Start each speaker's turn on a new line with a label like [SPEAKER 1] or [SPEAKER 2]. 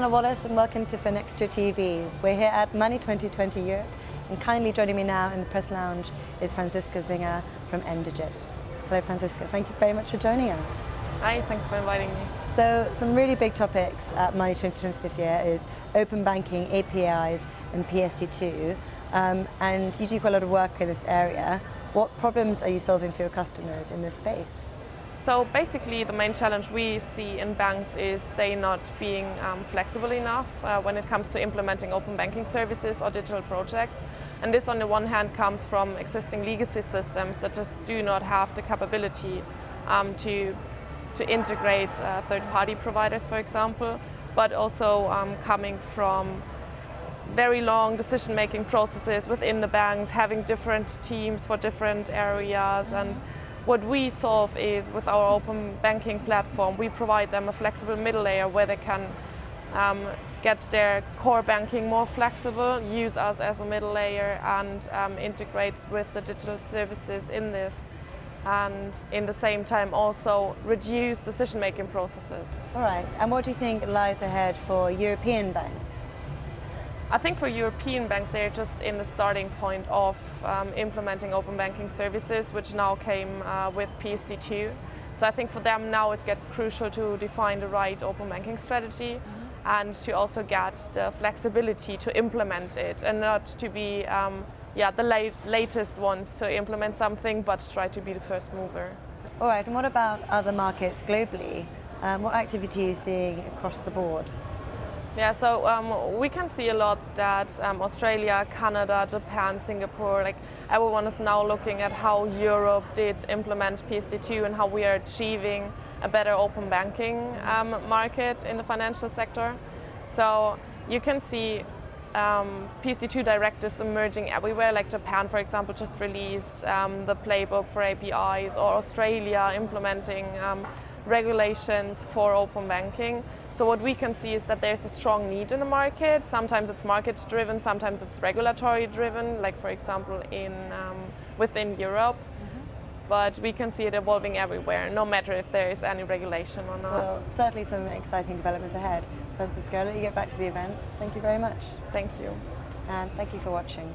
[SPEAKER 1] Hannah Wallace and welcome to Finextra TV. We're here at Money 2020 Europe, and kindly joining me now in the press lounge is Franziska Zangl from NDGIT. Hello Franziska, thank you very much for joining us.
[SPEAKER 2] Hi, thanks for inviting me.
[SPEAKER 1] So some really big topics at Money 2020 this year is open banking, APIs and PSD2, and you do quite a lot of work in this area. What problems are you solving for your customers in this space?
[SPEAKER 2] So basically the main challenge we see in banks is they not being flexible enough when it comes to implementing open banking services or digital projects. And this on the one hand comes from existing legacy systems that just do not have the capability to integrate third-party providers, for example, but also coming from very long decision-making processes within the banks, having different teams for different areas. And what we solve is, with our open banking platform, we provide them a flexible middle layer where they can get their core banking more flexible, use us as a middle layer and integrate with the digital services in this, and in the same time also reduce decision-making processes.
[SPEAKER 1] All right, and what do you think lies ahead for European banks?
[SPEAKER 2] I think for European banks, they're just in the starting point of implementing open banking services, which now came with PSD2. So I think for them now it gets crucial to define the right open banking strategy and to also get the flexibility to implement it and not to be the latest ones to implement something, but try to be the first mover.
[SPEAKER 1] All right, and what about other markets globally? What activity are you seeing across the board?
[SPEAKER 2] Yeah, so we can see a lot that Australia, Canada, Japan, Singapore, like everyone is now looking at how Europe did implement PSD2 and how we are achieving a better open banking market in the financial sector. So you can see PSD2 directives emerging everywhere, like Japan, for example, just released the playbook for APIs, or Australia implementing regulations for open banking. So what we can see is that there's a strong need in the market. Sometimes it's market driven, sometimes it's regulatory driven, like for example within Europe. But we can see it evolving everywhere, no matter if there is any regulation or not.
[SPEAKER 1] Well, certainly some exciting developments ahead. Franziska, I'll let you get back to the event. Thank you very much.
[SPEAKER 2] Thank you.
[SPEAKER 1] And thank you for watching.